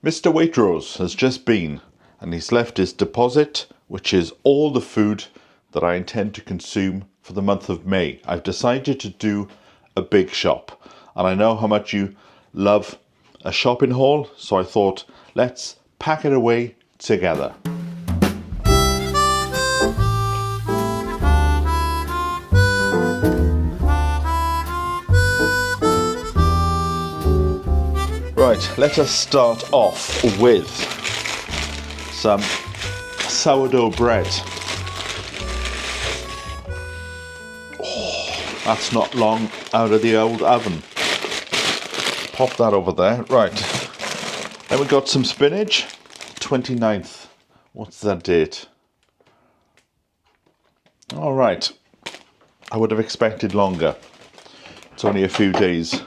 Mr. Waitrose has just been and he's left his deposit, which is all the food that I intend to consume for the month of May. I've decided to do a big shop, and I know how much you love a shopping haul, so I thought let's pack it away together. Right, let us start off with some sourdough bread. Oh, that's not long out of the old oven. Pop that over there. Right, then we got some spinach. 29th. What's that date? All right, I would have expected longer. It's only a few days.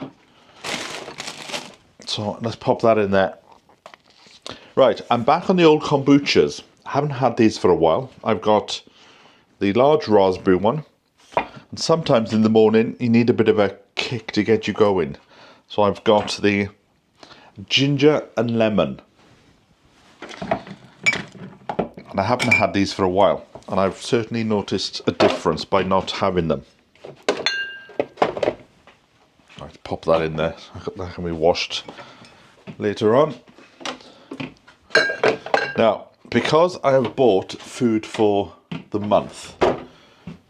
So let's pop that in there. Right, I'm back on the old kombuchas. I haven't had these for a while. I've got the large raspberry one. And sometimes in the morning you need a bit of a kick to get you going. So I've got the ginger and lemon. And I haven't had these for a while. And I've certainly noticed a difference by not having them. Right, pop that in there. That can be washed later on. Now, because I have bought food for the month,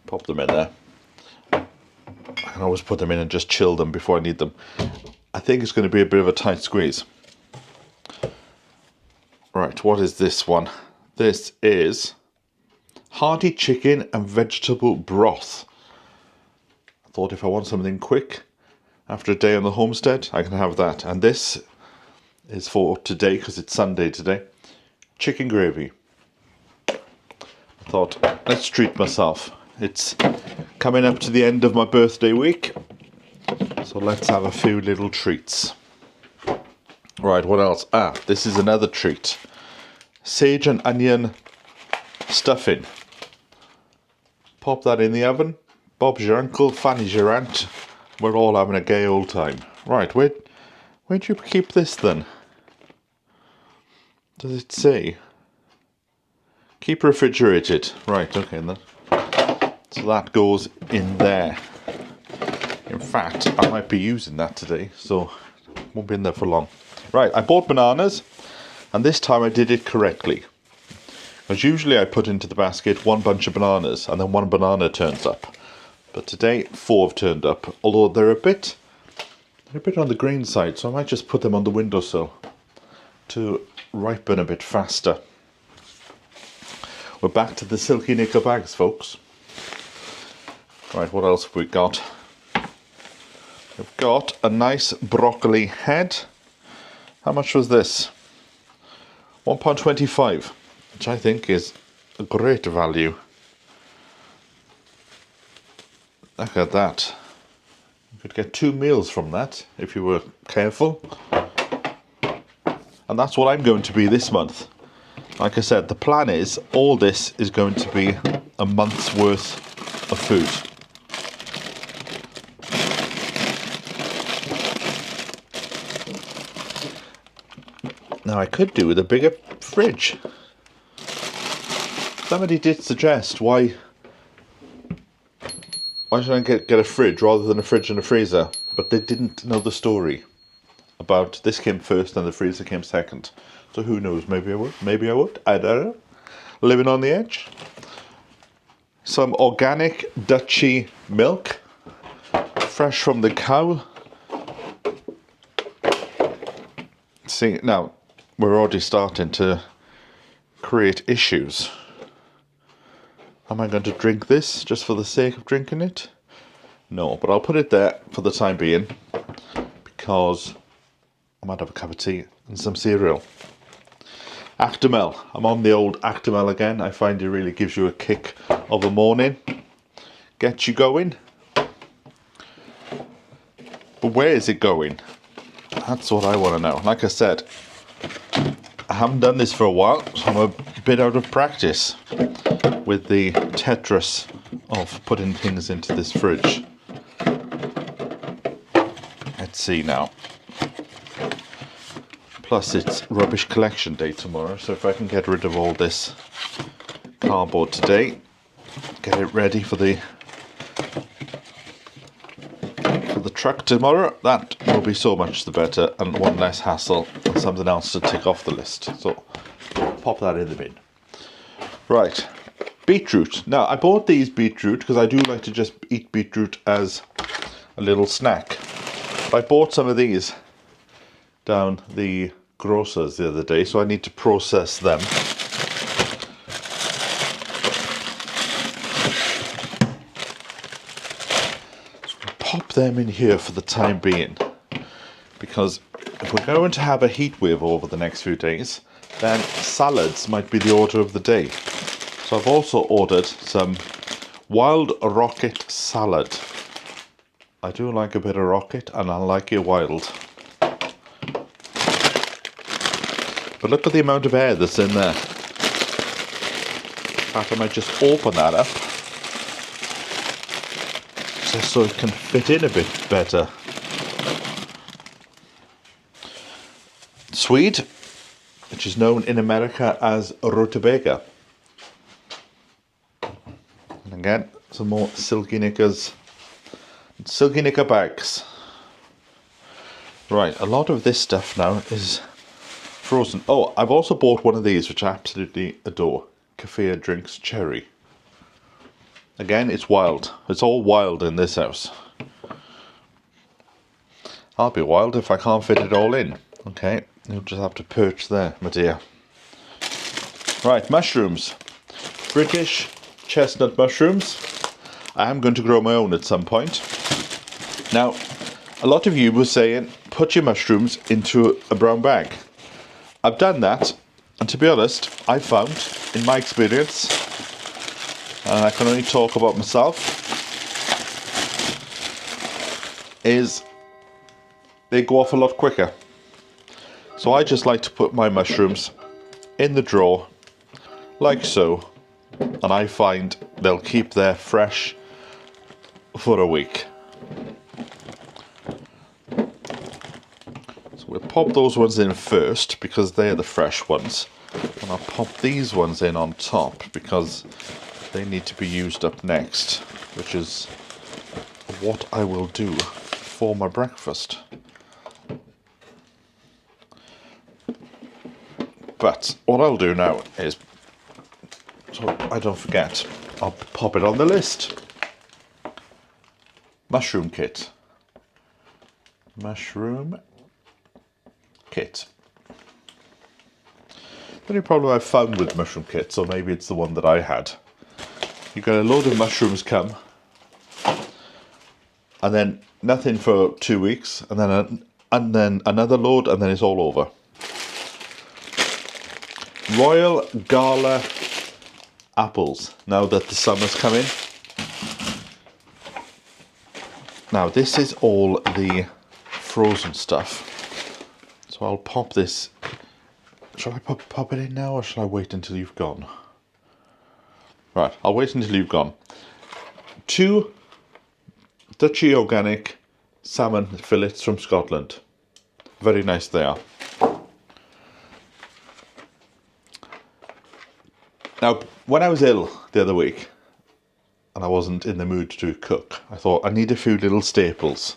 pop them in there. I can always put them in and just chill them before I need them. I think it's going to be a bit of a tight squeeze. Right, what is this one? This is hearty chicken and vegetable broth. I thought if I want something quick after a day on the homestead, I can have that. And this is for today, because it's Sunday today. Chicken gravy. I thought, let's treat myself. It's coming up to the end of my birthday week, so let's have a few little treats. Right, what else? This is another treat. Sage and onion stuffing. Pop that in the oven. Bob's your uncle, Fanny's your aunt. We're all having a gay old time. Right, where'd you keep this then? Does it say? Keep refrigerated. Right, okay then. So that goes in there. In fact, I might be using that today, so it won't be in there for long. Right, I bought bananas, and this time I did it correctly. Because usually I put into the basket one bunch of bananas, and then one banana turns up. But today, 4 have turned up, although they're a bit on the green side, so I might just put them on the windowsill to ripen a bit faster. We're back to the silky nickel bags, folks. Right, what else have we got? We've got a nice broccoli head. How much was this? £1.25, which I think is a great value. Look at that. You could get 2 meals from that if you were careful. And that's what I'm going to be this month. Like I said, the plan is all this is going to be a month's worth of food. Now I could do with a bigger fridge. Somebody did suggest why should I get a fridge rather than a fridge and a freezer? But they didn't know the story about this came first and the freezer came second. So who knows, maybe I would, I don't know. Living on the edge. Some organic Dutchy milk, fresh from the cow. See, now we're already starting to create issues. Am I going to drink this just for the sake of drinking it? No, but I'll put it there for the time being because I might have a cup of tea and some cereal. Actimel. I'm on the old Actimel again. I find it really gives you a kick of a morning. Gets you going. But where is it going? That's what I want to know. Like I said, I haven't done this for a while, so I'm a bit out of practice with the Tetris of putting things into this fridge. Let's see now. Plus it's rubbish collection day tomorrow, so if I can get rid of all this cardboard today, get it ready for the truck tomorrow, that will be so much the better, and one less hassle and something else to tick off the list. So pop that in the bin. Right, beetroot. Now I bought these beetroot because I do like to just eat beetroot as a little snack. I bought some of these down the grocer's the other day, so I need to process them. Pop them in here for the time being, because if we're going to have a heat wave over the next few days, then salads might be the order of the day. So I've also ordered some wild rocket salad. I do like a bit of rocket, and I like it wild. But look at the amount of air that's in there. In fact, I might just open that up, just so it can fit in a bit better. Swede, which is known in America as rutabaga. And again, some more silky knickers. Silky knicker bags. Right, a lot of this stuff now is frozen. Oh, I've also bought one of these, which I absolutely adore. Kefir Drinks Cherry. Again, it's wild. It's all wild in this house. I'll be wild if I can't fit it all in. Okay, you'll just have to perch there, my dear. Right, mushrooms. British chestnut mushrooms. I am going to grow my own at some point. Now, a lot of you were saying, put your mushrooms into a brown bag. I've done that, and to be honest, I found, in my experience, and I can only talk about myself, is they go off a lot quicker. So I just like to put my mushrooms in the drawer, like so, and I find they'll keep there fresh for a week. So we'll pop those ones in first because they're the fresh ones, and I'll pop these ones in on top because they need to be used up next, which is what I will do for my breakfast. But what I'll do now is, so I don't forget, I'll pop it on the list. Mushroom kit. Mushroom kit. The only problem I've found with mushroom kits, or maybe it's the one that I had, you get a load of mushrooms come, and then nothing for 2 weeks, and then another load, and then it's all over. Royal Gala apples, now that the summer's coming. Now this is all the frozen stuff, so I'll pop this. Shall I pop it in now, or shall I wait until you've gone? Right, I'll wait until you've gone. 2 Dutchy organic salmon fillets from Scotland. Very nice they are. Now, when I was ill the other week, and I wasn't in the mood to cook, I thought I need a few little staples.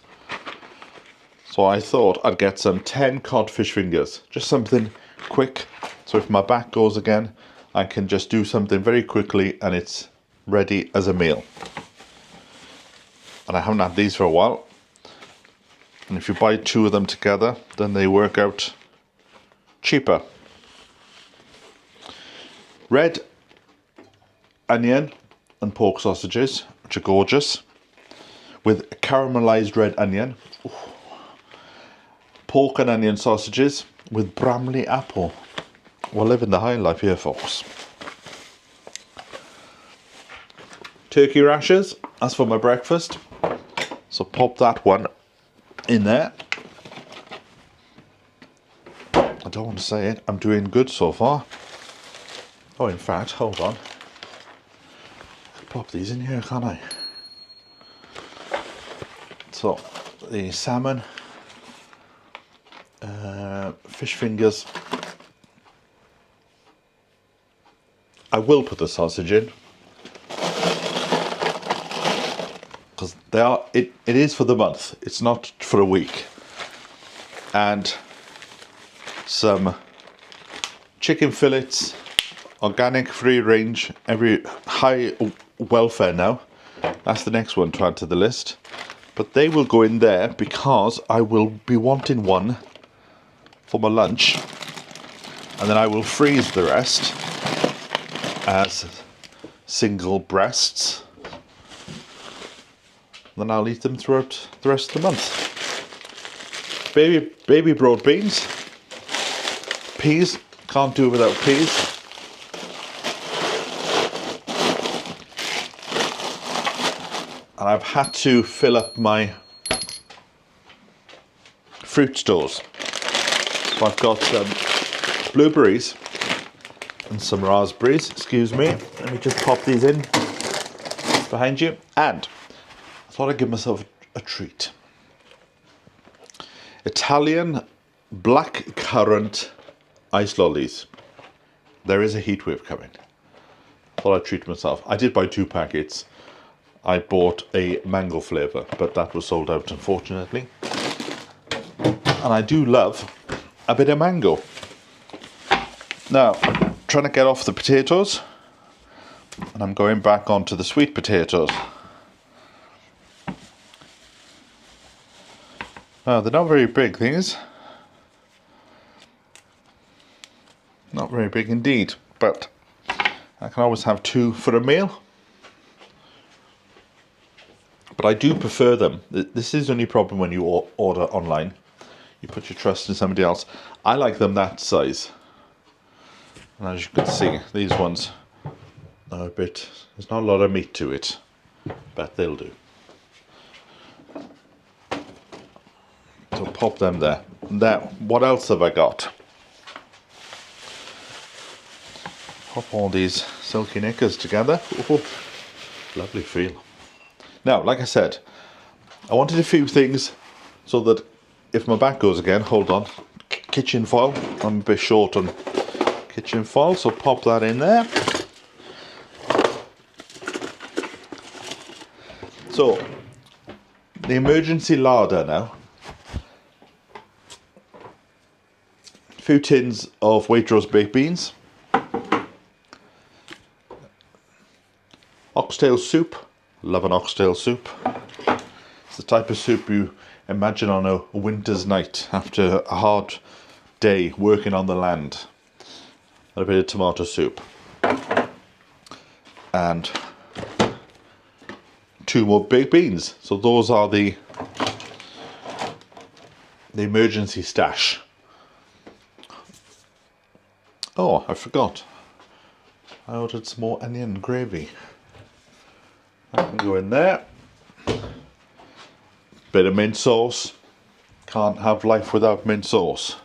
So I thought I'd get some 10 codfish fingers, just something quick, so if my back goes again, I can just do something very quickly and it's ready as a meal. And I haven't had these for a while, and if you buy 2 of them together, then they work out cheaper. Red onion and pork sausages, which are gorgeous, with caramelized red onion. Ooh. Pork and onion sausages with Bramley apple. We're living the high life here, folks. Turkey rashers, as for my breakfast, so pop that one in there. I don't want to say it, I'm doing good so far. Oh, in fact, hold on. Pop these in here, can't I? So, the salmon, fish fingers. I will put the sausage in because they are. It is for the month. It's not for a week. And some chicken fillets, organic, free range, every high welfare now. That's the next one to add to the list. But they will go in there because I will be wanting one for my lunch. And then I will freeze the rest as single breasts. Then I'll eat them throughout the rest of the month. Baby broad beans. Peas. Can't do without peas. And I've had to fill up my fruit stores. So I've got some blueberries and some raspberries. Excuse me. Let me just pop these in behind you. And I thought I'd give myself a treat. Italian black currant ice lollies. There is a heat wave coming. Thought I'd treat myself. I did buy 2 packets. I bought a mango flavour, but that was sold out, unfortunately. And I do love a bit of mango. Now, I'm trying to get off the potatoes, and I'm going back onto the sweet potatoes. Now, they're not very big, these. Not very big indeed, but I can always have 2 for a meal. But I do prefer them. This is the only problem when you order online. You put your trust in somebody else. I like them that size. And as you can see, these ones are a bit... There's not a lot of meat to it, but they'll do. So pop them there. Now, what else have I got? Pop all these silky knickers together. Ooh, lovely feel. Now, like I said, I wanted a few things so that if my back goes again, hold on, kitchen foil. I'm a bit short on kitchen foil, so pop that in there. So, the emergency larder now. A few tins of Waitrose baked beans. Oxtail soup. Love an oxtail soup. It's the type of soup you imagine on a winter's night after a hard day working on the land. And a bit of tomato soup. And 2 more baked beans. So those are the emergency stash. Oh, I forgot. I ordered some more onion gravy. That can go in there. Bit of mint sauce. Can't have life without mint sauce.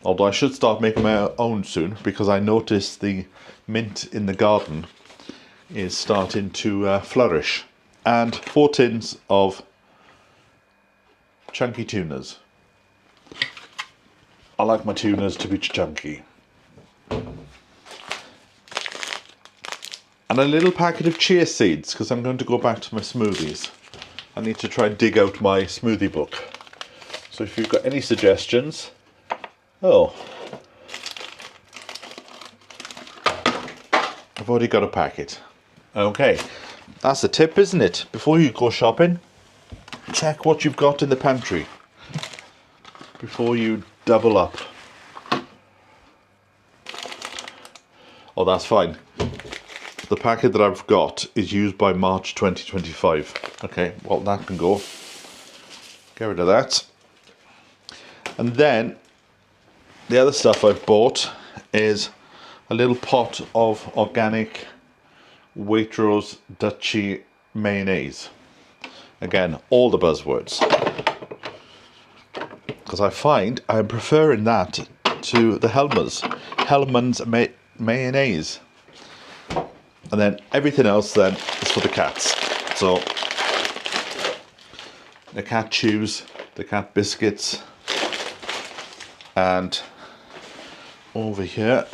Although I should start making my own soon, because I noticed the mint in the garden is starting to flourish. And 4 tins of chunky tunas. I like my tunas to be chunky. And a little packet of chia seeds, because I'm going to go back to my smoothies. I need to try and dig out my smoothie book. So if you've got any suggestions... Oh. I've already got a packet. Okay. That's a tip, isn't it? Before you go shopping, check what you've got in the pantry. Before you double up. Oh, that's fine. The packet that I've got is used by March 2025. Okay, well that can go. Get rid of that. And then the other stuff I've bought is a little pot of organic Waitrose Dutchy mayonnaise. Again, all the buzzwords. Because I find I'm preferring that to the Hellmann's mayonnaise. And then everything else then is for the cats. So the cat chews, the cat biscuits, And over here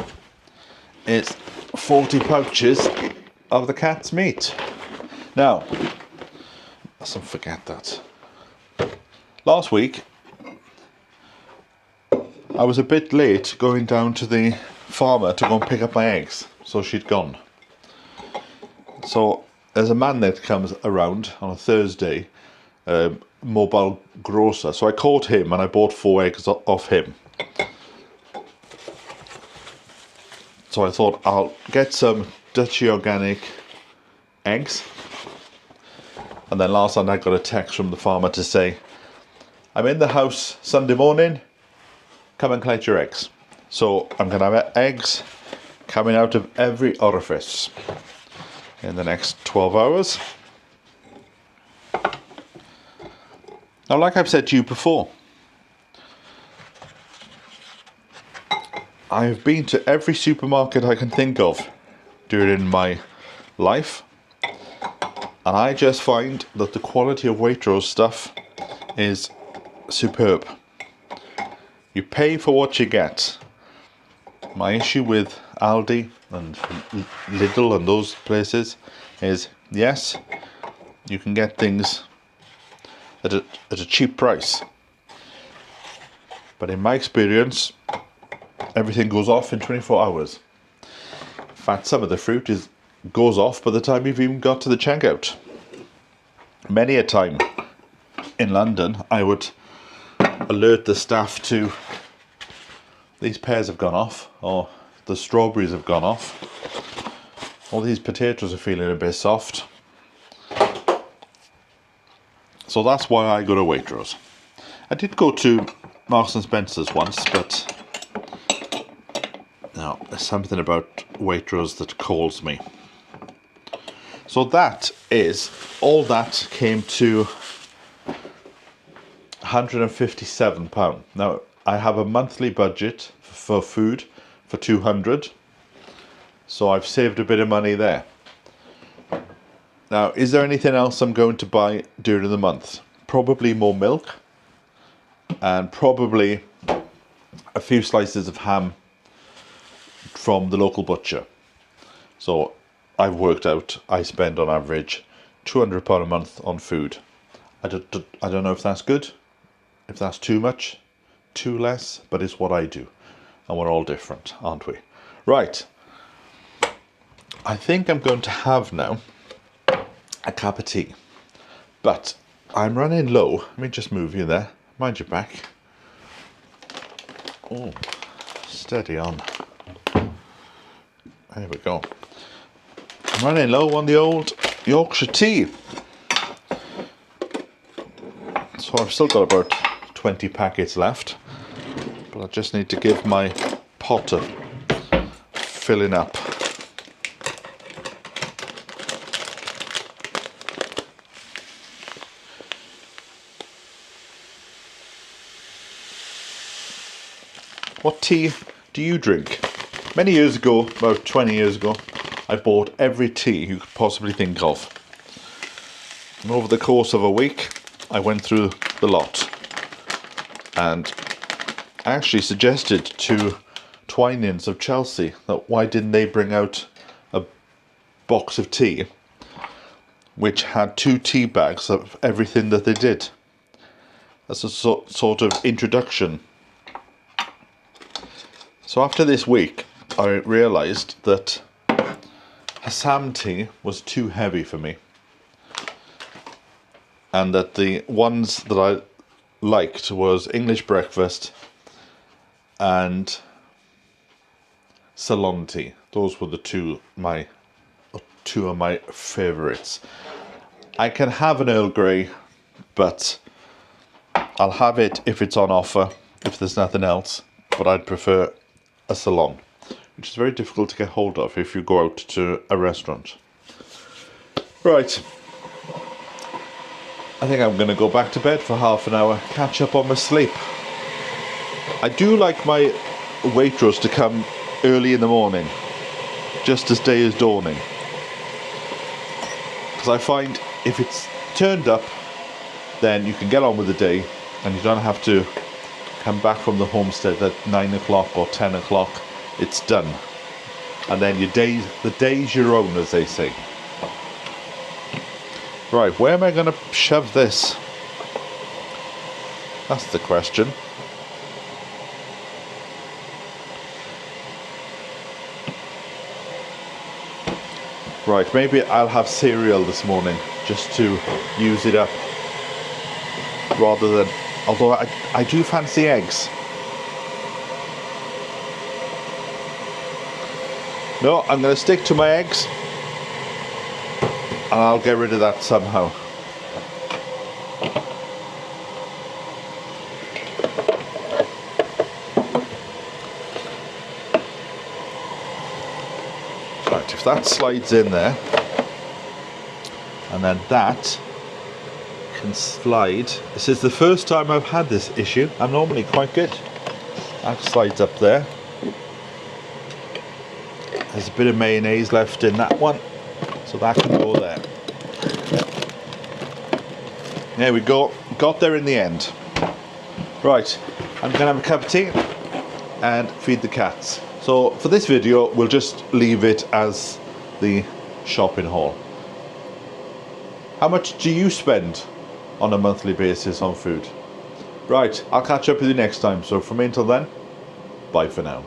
is 40 pouches of the cat's meat. Now, mustn't forget that. Last week, I was a bit late going down to the farmer to go and pick up my eggs, so she'd gone. So there's a man that comes around on a Thursday, mobile grocer. So I called him and I bought 4 eggs off him. So I thought I'll get some Dutchy organic eggs. And then last night I got a text from the farmer to say, I'm in the house Sunday morning, come and collect your eggs. So I'm going to have eggs coming out of every orifice in the next 12 hours. Now, like I've said to you before, I've been to every supermarket I can think of during my life, and I just find that the quality of Waitrose stuff is superb. You pay for what you get. My issue with Aldi and Lidl and those places is, yes, you can get things at a cheap price, but in my experience, everything goes off in 24 hours. In fact, some of the fruit goes off by the time you've even got to the checkout. Many a time in London, I would alert the staff to, these pears have gone off, or the strawberries have gone off, or these potatoes are feeling a bit soft. So that's why I go to Waitrose. I did go to Marks and Spencer's once, but now there's something about Waitrose that calls me. So that is, all that came to £157. Now I have a monthly budget for food for 200, so I've saved a bit of money there. Now, is there anything else I'm going to buy during the month? Probably more milk, and probably a few slices of ham from the local butcher. So I've worked out I spend on average £200 a month on food. I don't know if that's good, if that's too much, too less, but it's what I do. And we're all different, aren't we? Right. I think I'm going to have now a cup of tea. But I'm running low. Let me just move you there. Mind your back. Oh, steady on. There we go. I'm running low on the old Yorkshire tea. So I've still got about 20 packets left. But I just need to give my pot a filling up. What tea do you drink? Many years ago, about 20 years ago, I bought every tea you could possibly think of. And over the course of a week, I went through the lot. And I actually suggested to Twinings of Chelsea that why didn't they bring out a box of tea which had 2 tea bags of everything that they did as a sort of introduction. So after this week, I realised that Assam tea was too heavy for me, and that the ones that I liked was English breakfast and Ceylon tea. Those were the two of my favourites. I can have an Earl Grey, but I'll have it if it's on offer, if there's nothing else. But I'd prefer a Ceylon, which is very difficult to get hold of if you go out to a restaurant. Right. I think I'm going to go back to bed for half an hour, catch up on my sleep. I do like my Waitrose to come early in the morning, just as day is dawning. Because I find if it's turned up, then you can get on with the day and you don't have to come back from the homestead at 9 o'clock or 10 o'clock, it's done. And then the day's your own, as they say. Right, where am I going to shove this? That's the question. Right, maybe I'll have cereal this morning just to use it up, rather than, although I do fancy eggs. No, I'm going to stick to my eggs, and I'll get rid of that somehow. Right, if that slides in there, and then that can slide. This is the first time I've had this issue. I'm normally quite good. That slides up there. There's a bit of mayonnaise left in that one, so that can go there. There we go, got there in the end. Right, I'm gonna have a cup of tea and feed the cats. So for this video, we'll just leave it as the shopping haul. How much do you spend on a monthly basis on food? Right, I'll catch up with you next time. So from me until then, bye for now.